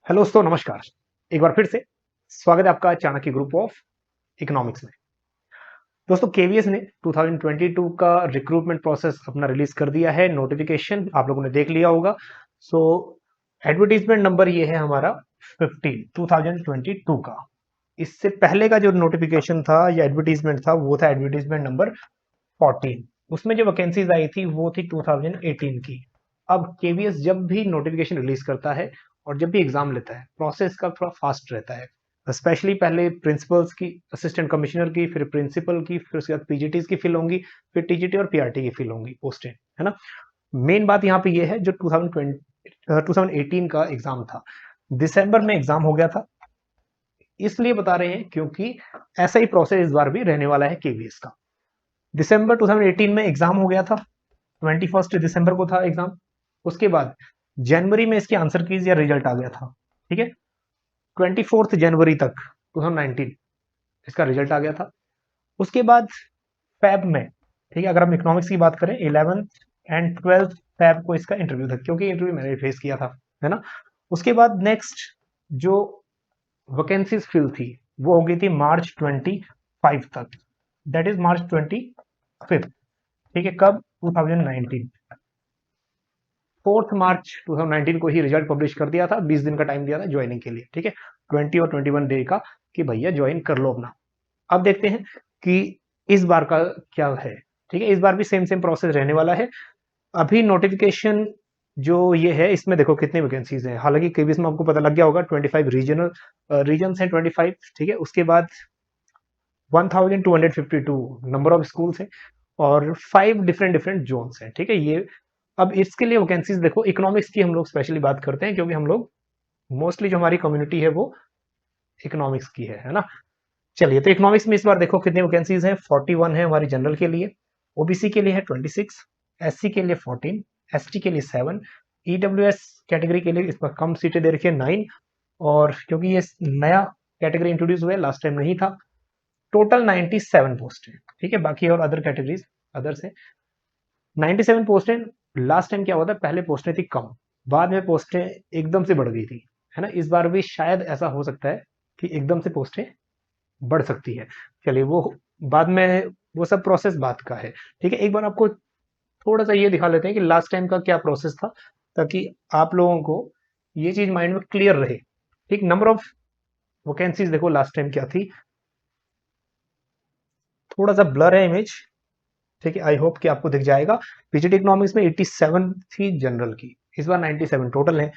Hello दोस्तों, नमस्कार। एक बार फिर से स्वागत है आपका चाणक्य ग्रुप ऑफ इकोनॉमिक्स में। दोस्तों, केवीएस ने 2022 का रिक्रूटमेंट प्रोसेस अपना रिलीज कर दिया है। नोटिफिकेशन आप लोगों ने देख लिया होगा। सो एडवर्टीजमेंट नंबर ये है हमारा 15 2022 का। इससे पहले का जो नोटिफिकेशन था या एडवर्टीजमेंट था वो था एडवर्टीजमेंट नंबर 14। उसमें जो वैकेंसीज आई थी वो थी 2018 की। अब केवीएस जब भी नोटिफिकेशन रिलीज करता है और जब भी एग्जाम लेता है, प्रोसेस का थोड़ा फास्ट रहता है। स्पेशली पहले प्रिंसिपल्स की, असिस्टेंट कमिश्नर की, फिर प्रिंसिपल की, फिर उसके बाद पीजीटीज की फिल होंगी, फिर टीजीटी और पीआरटी की फिल होंगी, पोस्टें, है ना। मेन बात यहाँ पे ये है, जो 2018 का एग्जाम था, दिसंबर में एग्जाम हो गया था। इसलिए बता रहे हैं क्योंकि ऐसा ही प्रोसेस इस बार भी रहने वाला है केवीएस का। दिसंबर 2018 में एग्जाम हो गया था, 21 दिसंबर को था एग्जाम। उसके बाद जनवरी में इसके आंसर कीज या रिजल्ट आ गया था। ठीक है, 24 जनवरी तक 2019 इसका रिजल्ट आ गया था। उसके बाद फैब में, ठीक है, अगर हम इकोनॉमिक्स की बात करें, 11th एंड 12th फैब को इसका इंटरव्यू था, क्योंकि इंटरव्यू मैंने फेस किया था, है ना। उसके बाद नेक्स्ट जो वैकेंसीज फिल थी वो हो गई थी मार्च 25 तक, दैट इज मार्च 25। ठीक है, कब? 2019, 4 मार्च 2019 को ही रिजल्ट पब्लिश कर दिया था। 20 दिन का टाइम दिया था ज्वाइनिंग के लिए। ठीक है, 20 और 21 डे का कि भैया ज्वाइन कर लो अपना। अब देखते हैं कि इस बार का क्या है। ठीक है, इस बार भी सेम सेम प्रोसेस रहने वाला है। अभी नोटिफिकेशन जो ये है, इसमें देखो कितनी वैकेंसीज हैं। हालांकि केबीएस में आपको पता लग गया होगा, 25 रीजनल रीजन है, 25। ठीक है, उसके बाद 1252 नंबर ऑफ स्कूल्स हैं और 5 डिफरेंट डिफरेंट जोन्स हैं। ठीक है, ये अब इसके लिए वैकेंसीज देखो, इकोनॉमिक्स की हम लोग स्पेशली बात करते हैं, क्योंकि हम लोग मोस्टली जो हमारी कम्युनिटी है वो इकोनॉमिक्स की है ना। चलिए, तो इकोनॉमिक्स में इस बार देखो कितनी वैकेंसीज हैं। 41 है हमारी जनरल के लिए, ओबीसी के लिए है 26, एससी के लिए 14, एसटी के लिए 7, ईडब्ल्यूएस कैटेगरी के लिए इस बार कम सीटें दे रखी है 9। और क्योंकि ये नया कैटेगरी इंट्रोड्यूस हुआ है, लास्ट टाइम नहीं था। टोटल 97 पोस्ट है। ठीक है, बाकी और अदर कैटेगरीज अदर्स है। 97 पोस्टें। लास्ट टाइम क्या हुआ था, पहले पोस्टें थी कम, बाद में पोस्टें एकदम से बढ़ गई थी, है ना। इस बार भी शायद ऐसा हो सकता है कि एकदम से पोस्टें बढ़ सकती है। चलिए, वो बाद में, वो सब प्रोसेस बात का है। ठीक है, एक बार आपको थोड़ा सा ये दिखा लेते हैं कि लास्ट टाइम का क्या प्रोसेस था, ताकि आप लोगों को ये चीज माइंड में क्लियर रहे। ठीक, नंबर ऑफ वैकेंसीज देखो लास्ट टाइम क्या थी। थोड़ा सा ब्लर है इमेज। ठीक है, आई होप कि आपको दिख जाएगा। पीजीटी इकोनॉमिक्स में 87 थी जनरल की, इस बार 97 टोटल है।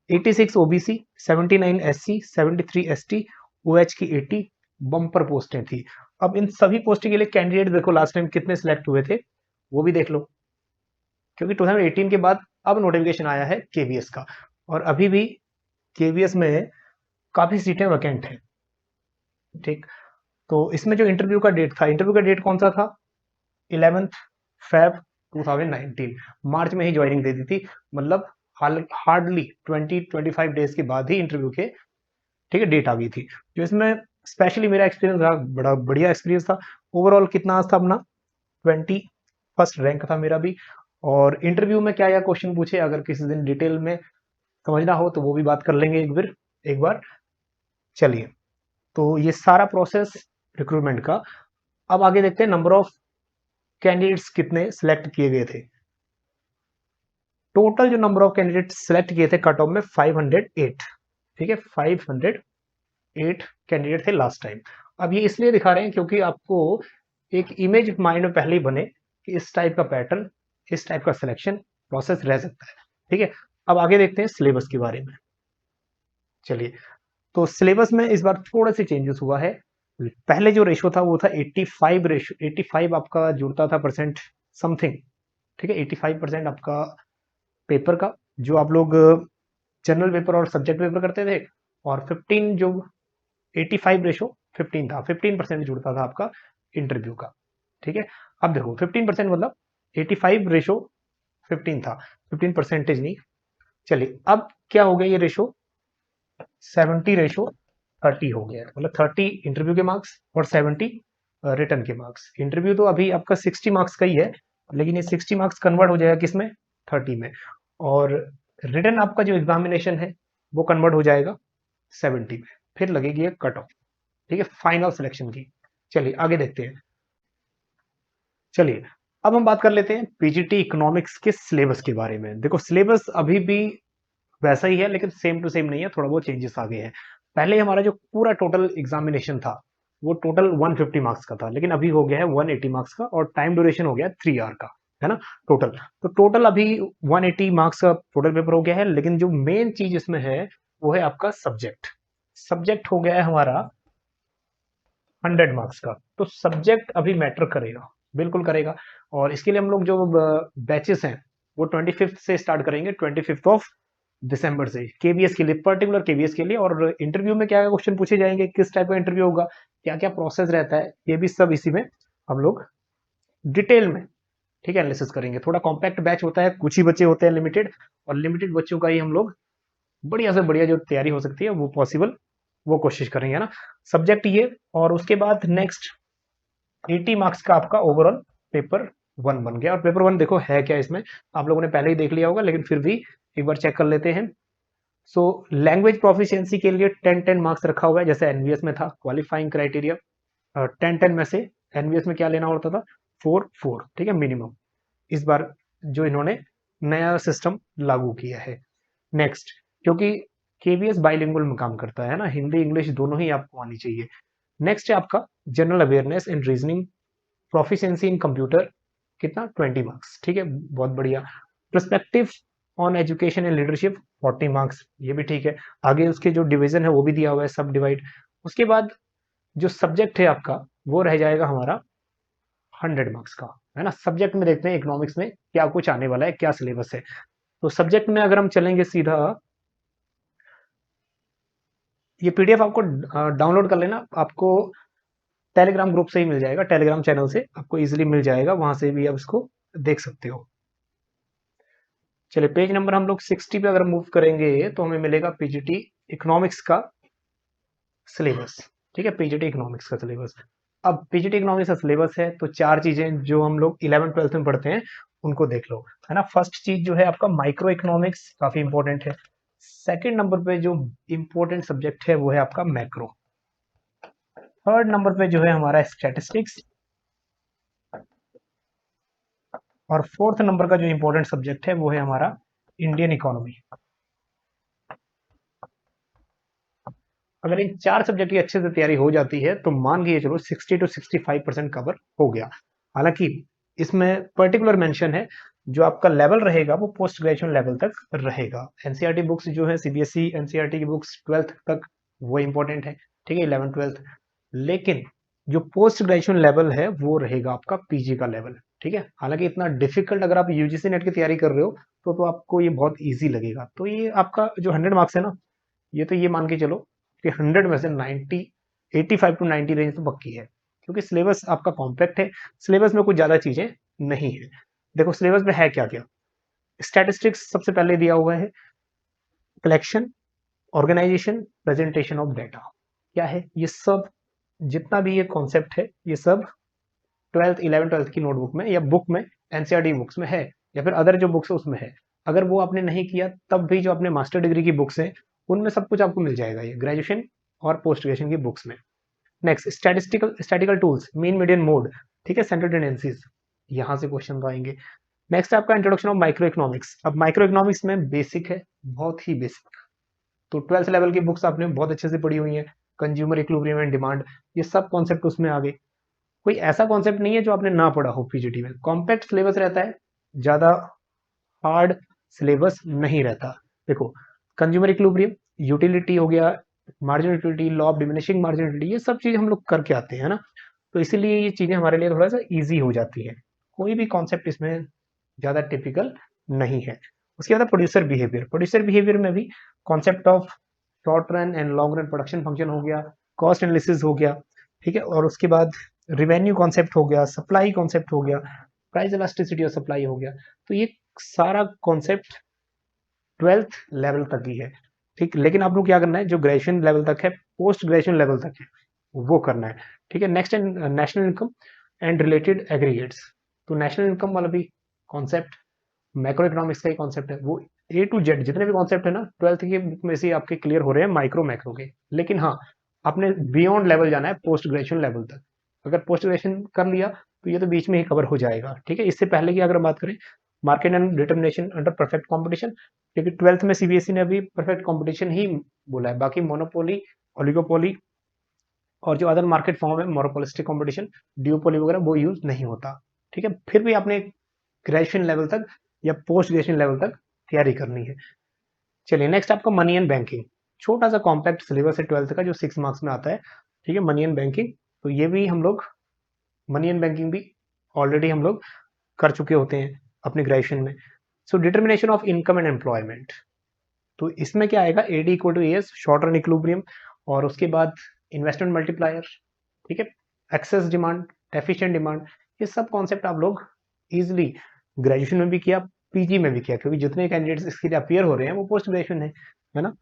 86 ओबीसी, 79 एससी, 73 एसटी, ओएच की 80 बम्पर पोस्टें थी। अब इन सभी पोस्टें के लिए कैंडिडेट देखो लास्ट टाइम कितने सिलेक्ट हुए थे, वो भी देख लो। क्योंकि 2018 के बाद अब नोटिफिकेशन आया है केवीएस का, और अभी भी केवीएस में काफी सीटें वैकेंट हैं। ठीक, तो इसमें जो इंटरव्यू का डेट था, इंटरव्यू का डेट कौन सा था? 11th फेब 2019, मार्च में ही ज्वाइनिंग दे दी थी। मतलब हार्डली 20-25 डेज के बाद ही इंटरव्यू के, ठीक है, डेट आ गई थी। जो इसमें स्पेशली मेरा एक्सपीरियंस रहा, बड़ा बढ़िया एक्सपीरियंस था। ओवरऑल कितना था अपना? 21st रैंक था मेरा भी। और इंटरव्यू में क्या क्या क्वेश्चन पूछे, अगर किसी दिन डिटेल में समझना हो तो वो भी बात कर लेंगे एक बार। चलिए, तो ये सारा प्रोसेस रिक्रूटमेंट का। अब आगे देखते हैं नंबर ऑफ कैंडिडेट्स कितने सिलेक्ट किए गए थे। टोटल जो नंबर ऑफ कैंडिडेट सिलेक्ट किए थे कट ऑफ में 508। ठीक है, 508 कैंडिडेट थे लास्ट टाइम। अब ये इसलिए दिखा रहे हैं क्योंकि आपको एक इमेज माइंड में पहले ही बने कि इस टाइप का पैटर्न, इस टाइप का सिलेक्शन प्रोसेस रह सकता है। ठीक है, अब आगे देखते हैं सिलेबस के बारे में। चलिए, तो सिलेबस में इस बार थोड़ा सा चेंजेस हुआ है। पहले जो रेशो था वो था 85 रेशो, 85 आपका जुड़ता था परसेंट समथिंग। ठीक है, 85% आपका पेपर का, जो आप लोग जनरल पेपर और सब्जेक्ट पेपर करते थे। और 15 जो 85 रेशो 15 था, 15% जुड़ता था आपका इंटरव्यू का। ठीक है, अब देखो 15% मतलब 85 रेशो 15 था, 15 परसेंटेज नहीं। चलिए, अब क्या हो गया ये रेशो? 70 रेशो 30 हो गया, मतलब 30 इंटरव्यू के मार्क्स और 70 रिटर्न के मार्क्स। इंटरव्यू तो अभी आपका 60 मार्क्स का ही है, लेकिन ये 60 मार्क्स कन्वर्ट हो जाएगा किसमें? 30 में। और रिटर्न आपका जो एग्जामिनेशन है वो कन्वर्ट हो जाएगा 70 में, फिर लगेगी एक कट ऑफ, ठीक है, फाइनल सिलेक्शन की। चलिए आगे देखते हैं। चलिए अब हम बात कर लेते हैं पीजीटी इकोनॉमिक्स के सिलेबस के बारे में। देखो सिलेबस अभी भी वैसा ही है, लेकिन सेम टू सेम नहीं है, थोड़ा बहुत चेंजेस आ गए हैं। पहले हमारा जो पूरा टोटल एग्जामिनेशन था वो टोटल 150 मार्क्स का था, लेकिन अभी हो गया है 180 मार्क्स का, और टाइम ड्यूरेशन हो गया है 3 आवर का, है ना टोटल। तो टोटल अभी 180 मार्क्स का टोटल पेपर हो गया है, लेकिन जो मेन चीज इसमें है वो है आपका सब्जेक्ट। सब्जेक्ट हो गया है हमारा 100 मार्क्स का। तो सब्जेक्ट अभी मैटर करेगा, बिल्कुल करेगा। और इसके लिए हम लोग जो बैचेस हैं वो 25 से स्टार्ट करेंगे, 25 ऑफ दिसंबर से, केवीएस के लिए, पर्टिकुलर केवीएस के लिए। और इंटरव्यू में क्या क्या क्वेश्चन पूछे जाएंगे, किस टाइप का इंटरव्यू होगा, क्या क्या प्रोसेस रहता है, ये भी सब इसी में हम लोग डिटेल में, ठीक है, एनालिसिस करेंगे। थोड़ा कॉम्पैक्ट बैच होता है, कुछ ही बच्चे होते हैं लिमिटेड, और लिमिटेड बच्चों का ही हम लोग बढ़िया से बढ़िया जो तैयारी हो सकती है वो पॉसिबल, वो कोशिश करेंगे, है ना। सब्जेक्ट ये, और उसके बाद नेक्स्ट 80 मार्क्स का आपका ओवरऑल पेपर 1 बन गया। और पेपर 1 देखो है क्या, इसमें आप लोगों ने पहले ही देख लिया होगा, लेकिन फिर भी एक बार चेक कर लेते हैं। सो लैंग्वेज प्रोफिशिएंसी के लिए 10-10 मार्क्स रखा हुआ है, जैसे एनवीएस में था क्वालिफाइंग क्राइटेरिया 10-10 में से एनवीएस में क्या लेना होता था, 4-4, ठीक है, मिनिमम। इस बार जो इन्होंने नया सिस्टम लागू किया है। नेक्स्ट, क्योंकि केवीएस बाइलिंगुअल में काम करता है ना, हिंदी इंग्लिश दोनों ही आपको आनी चाहिए। नेक्स्ट है आपका general awareness and reasoning proficiency in computer, कितना, 20 मार्क्स, ठीक है, बहुत बढ़िया। Perspective on education and leadership 40 marks, ये भी ठीक है। आगे उसके जो डिवीजन है वो भी दिया हुआ है, सब डिवाइड। उसके बाद जो सब्जेक्ट है आपका वो रह जाएगा हमारा 100 मार्क्स का, है ना। सब्जेक्ट में देखते हैं इकोनॉमिक्स में क्या कुछ आने वाला है, क्या सिलेबस है। तो सब्जेक्ट में अगर हम चलेंगे सीधा, ये पीडीएफ आपको डाउनलोड कर लेना, आपको टेलीग्राम ग्रुप से ही मिल जाएगा, टेलीग्राम चैनल से आपको इजीली मिल जाएगा, वहां से भी आप इसको देख सकते हो। चलिए पेज नंबर हम लोग 60 पे अगर मूव करेंगे तो हमें मिलेगा पीजीटी इकोनॉमिक्स का सिलेबस, ठीक है, पीजीटी इकोनॉमिक्स का सिलेबस। अब पीजीटी इकोनॉमिक्स का सिलेबस है तो चार चीजें जो हम लोग 11th-12th में पढ़ते हैं उनको देख लो, है ना। फर्स्ट चीज जो है आपका माइक्रो इकोनॉमिक्स, काफी इंपॉर्टेंट है। सेकंड नंबर पे जो इंपॉर्टेंट सब्जेक्ट है वो है आपका मैक्रो। थर्ड नंबर पे जो है हमारा स्टैटिस्टिक्स। और फोर्थ नंबर का जो इंपॉर्टेंट सब्जेक्ट है वो है हमारा इंडियन इकोनॉमी। अगर इन चार सब्जेक्ट की अच्छे से तैयारी हो जाती है तो मान के चलो 60-65% कवर हो गया। हालांकि इसमें पर्टिकुलर मेंशन है, जो आपका लेवल रहेगा वो पोस्ट ग्रेजुएशन लेवल तक रहेगा। एनसीईआरटी बुक्स जो है, सीबीएसई एनसीईआरटी की बुक्स 12th तक वो इंपॉर्टेंट है, ठीक है, 11th-12th। लेकिन जो पोस्ट ग्रेजुएशन लेवल है वो रहेगा आपका पीजी का लेवल, ठीक है। हालांकि इतना डिफिकल्ट अगर आप यूजीसी नेट की तैयारी कर रहे हो तो आपको ये बहुत ईजी लगेगा। तो ये आपका जो 100 मार्क्स है ना, ये तो ये मान के चलो कि 100 में से 90, 85 टू 90 रेंज तो पक्की है, क्योंकि सिलेबस आपका कॉम्पैक्ट है। सिलेबस में कुछ ज्यादा चीजें नहीं है। देखो सिलेबस में है क्या क्या। स्टैटिस्टिक्स सबसे पहले दिया हुआ है, collection, organisation, presentation of data. क्या है ये सब, जितना भी ये कॉन्सेप्ट है ये सब 11th-12th की नोटबुक में या बुक में, एनसीईआरटी बुक्स में है, या फिर अदर जो बुक्स है उसमें है। अगर वो आपने नहीं किया तब भी जो अपने मास्टर डिग्री की बुक्स हैं उनमें सब कुछ आपको मिल जाएगा, ये ग्रेजुएशन और पोस्ट ग्रेजुएशन की बुक्स में। Next, statistical tools, mean median mode, ठीक है, सेंट्रल टेंडेंसीज, यहाँ से क्वेश्चन आएंगे। नेक्स्ट आपका इंट्रोडक्शन ऑफ माइक्रो इकोनॉमिक्स। अब माइक्रो इकोनॉमिक्स में बेसिक है, बहुत ही बेसिक। तो 12th लेवल की बुक्स आपने बहुत अच्छे से पढ़ी हुई है, कंज्यूमर इक्विलिब्रियम एंड डिमांड, ये सब कॉन्सेप्ट उसमें आ गए। कोई ऐसा कॉन्सेप्ट नहीं है जो आपने ना पढ़ा हो पीजीटी में। कॉम्पैक्ट सिलेबस रहता है, ज्यादा हार्ड सिलेबस नहीं रहता। देखो कंज्यूमर इक्विलिब्रियम, यूटिलिटी हो गया, marginal utility, law of diminishing marginal utility, ये सब चीज हम लोग करके आते हैं, है ना। तो इसीलिए ये चीजें हमारे लिए थोड़ा सा इजी हो जाती है। कोई भी कॉन्सेप्ट इसमें ज्यादा टिपिकल नहीं है। उसके बाद प्रोड्यूसर बिहेवियर। प्रोड्यूसर बिहेवियर में भी concept of short run and long run production function हो गया, कॉस्ट एनालिसिस हो गया, ठीक है। और उसके बाद रिवेन्यू कॉन्सेप्ट हो गया, सप्लाई कॉन्सेप्ट हो गया, प्राइस इलास्टिसिटी और सप्लाई हो गया। तो ये सारा कॉन्सेप्ट 12th लेवल तक ही है, ठीक। लेकिन आपको क्या करना है, जो ग्रेजुएशन लेवल तक है, पोस्ट ग्रेजुएशन लेवल तक है, वो करना है, ठीक है। Next national income and related aggregates. तो नेशनल इनकम वाला भी कॉन्सेप्ट मैक्रो इकोनॉमिक्स का ही कॉन्सेप्ट है, वो ए टू जेड जितने भी कॉन्सेप्ट है ना 12th के बुक में से आपके क्लियर हो रहे हैं माइक्रो मैक्रो के। लेकिन हाँ, आपने बियॉन्ड लेवल जाना है, पोस्ट ग्रेजुएशन लेवल तक। अगर पोस्ट ग्रेजुएशन कर लिया तो ये तो बीच में ही कवर हो जाएगा, ठीक है। इससे पहले की अगर बात करें, market and determination under perfect competition, क्योंकि 12th में सीबीएसई ने अभी परफेक्ट कॉम्पिटिशन ही बोला है, बाकी मोनोपोली, ओलिगोपोली और जो अदर मार्केट फॉर्म है मोनोपोलिस्टिक कॉम्पिटिशन, ड्यूपोली वगैरह वो यूज नहीं होता, ठीक है। फिर भी आपने ग्रेजुएशन लेवल तक या पोस्ट ग्रेजुएशन लेवल तक तैयारी करनी है। चलिए नेक्स्ट आपका मनी एंड बैंकिंग, छोटा सा कॉम्पैक्ट सिलेबस है 12th का जो 6 मार्क्स में आता है, ठीक है। मनी एंड बैंकिंग, तो ये भी हम लोग मनी एंड बैंकिंग भी ऑलरेडी हम लोग कर चुके होते हैं अपने ग्रेजुएशन में। So determination of income and employment, तो इसमें क्या आएगा, AD equal to S, short run equilibrium, और उसके बाद इन्वेस्टमेंट मल्टीप्लायर, ठीक है, एक्सेस डिमांड, एफिशिएंट डिमांड, ये सब कॉन्सेप्ट आप लोग इजिली ग्रेजुएशन में भी किया, पीजी में भी किया, क्योंकि जितने कैंडिडेट्स इसके लिए अपियर हो रहे हैं वो पोस्ट ग्रेजुएशन है ना।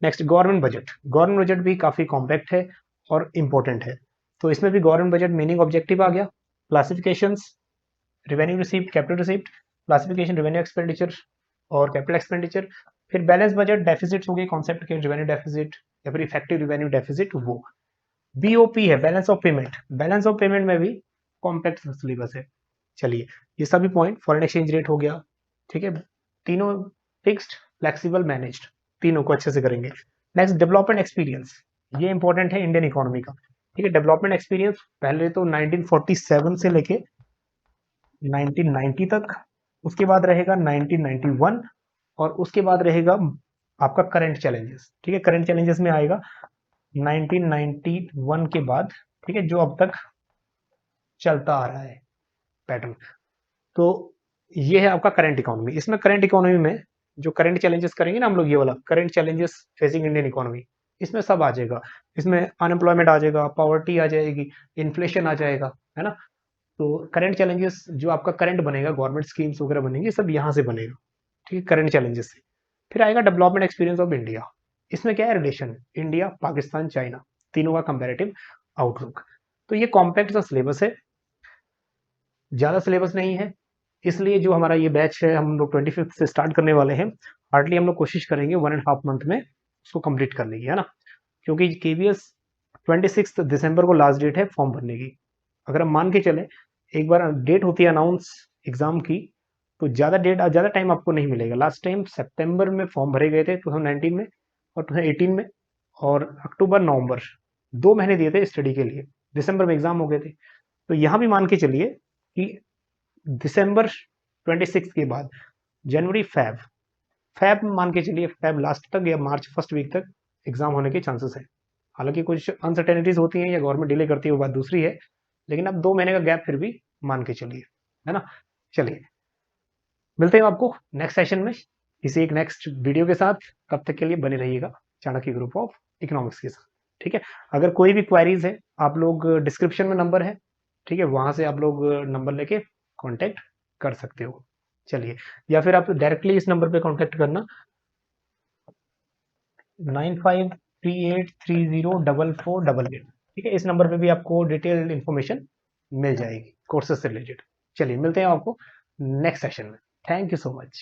Next government budget, government budget भी काफी कॉम्पैक्ट है और इंपॉर्टेंट है। तो इसमें भी गवर्नमेंट बजट मीनिंग ऑब्जेक्टिव आ गया, classifications, revenue received, capital received, classification revenue expenditure और कैपिटल एक्सपेंडिचर, फिर बैलेंस बजट, डेफिसिट्स हो गए कॉन्सेप्ट के, रेवेन्यू डेफिसिट या फिर इफेक्टिव रेवेन्यू डेफिसिट, वो बीओपी है, balance of payment, balance of payment में भी कॉम्पैक्ट सिलेबस है। चलिए ये सभी पॉइंट, फॉरेन एक्सचेंज रेट हो गया, ठीक है, तीनों फिक्स्ड, फ्लेक्सिबल, मैनेज्ड, तीनों को अच्छे से करेंगे। नेक्स्ट डेवलपमेंट एक्सपीरियंस, ये इंपॉर्टेंट है इंडियन इकोनॉमी का, ठीक है। डेवलपमेंट एक्सपीरियंस पहले तो 1947 से लेके 1990 तक, उसके बाद रहेगा 1991, और उसके बाद रहेगा आपका करंट चैलेंजेस, ठीक है। करंट चैलेंजेस में आएगा 1991 के बाद, ठीक है, जो अब तक चलता आ रहा है पैटर्न। तो ये है आपका करंट इकोनॉमी। इसमें करंट इकोनॉमी में जो करंट चैलेंजेस करेंगे ना हम लोग, ये वाला current challenges facing Indian economy, इसमें सब आ जाएगा। इसमें अनएम्प्लॉयमेंट आ जाएगा, पॉवर्टी आ जाएगी, इन्फ्लेशन आ जाएगा, है ना। तो करंट चैलेंजेस जो आपका करंट बनेगा, गवर्नमेंट स्कीम्स वगैरह बनेंगे, सब यहाँ से बनेगा, ठीक है, करंट चैलेंजेस से। फिर आएगा डेवलपमेंट एक्सपीरियंस ऑफ इंडिया, इसमें क्या है, रिलेशन इंडिया, पाकिस्तान, चाइना, तीनों का कंपैरेटिव आउटलुक। तो ये कॉम्पैक्ट सा सिलेबस है, ज्यादा सिलेबस नहीं है, इसलिए जो हमारा ये बैच है हम लोग 25 से स्टार्ट करने वाले हैं, हार्डली हम लोग कोशिश करेंगे 1.5 मंथ में उसको कंप्लीट करने की, है ना। क्योंकि केवीएस 26 दिसंबर को लास्ट डेट है फॉर्म भरने की। अगर हम मान के चले, एक बार डेट होती है अनाउंस एग्जाम की, तो ज़्यादा टाइम आपको नहीं मिलेगा। लास्ट टाइम सितंबर में फॉर्म भरे गए थे 2019 में और 2018 में, और अक्टूबर नवंबर 2 महीने दिए थे स्टडी के लिए, दिसंबर में एग्जाम हो गए थे। तो यहाँ भी मान के चलिए कि दिसंबर 26 के बाद जनवरी फैब मान के चलिए, फैब लास्ट तक या मार्च फर्स्ट वीक तक एग्जाम होने के चांसेस है। हालांकि कुछ अनसर्टेनिटीज होती हैं या गवर्नमेंट डिले करती है, वो बात दूसरी है, लेकिन अब 2 महीने का गैप फिर भी मान के चलिए, है ना। चलिए मिलते हैं आपको नेक्स्ट सेशन में किसी एक नेक्स्ट वीडियो के साथ। तब तक के लिए बने रहिएगा चाणक्य ग्रुप ऑफ इकोनॉमिक्स के साथ, ठीक है। अगर कोई भी क्वेरीज है, आप लोग डिस्क्रिप्शन में नंबर है, ठीक है, वहां से आप लोग नंबर लेके कांटेक्ट कर सकते हो। चलिए, या फिर आप डायरेक्टली इस नंबर पे कांटेक्ट करना 9538304488, ठीक है। इस नंबर पे भी आपको डिटेल्ड इंफॉर्मेशन मिल जाएगी कोर्सेज से रिलेटेड। चलिए मिलते हैं आपको नेक्स्ट सेशन में। Thank you so much.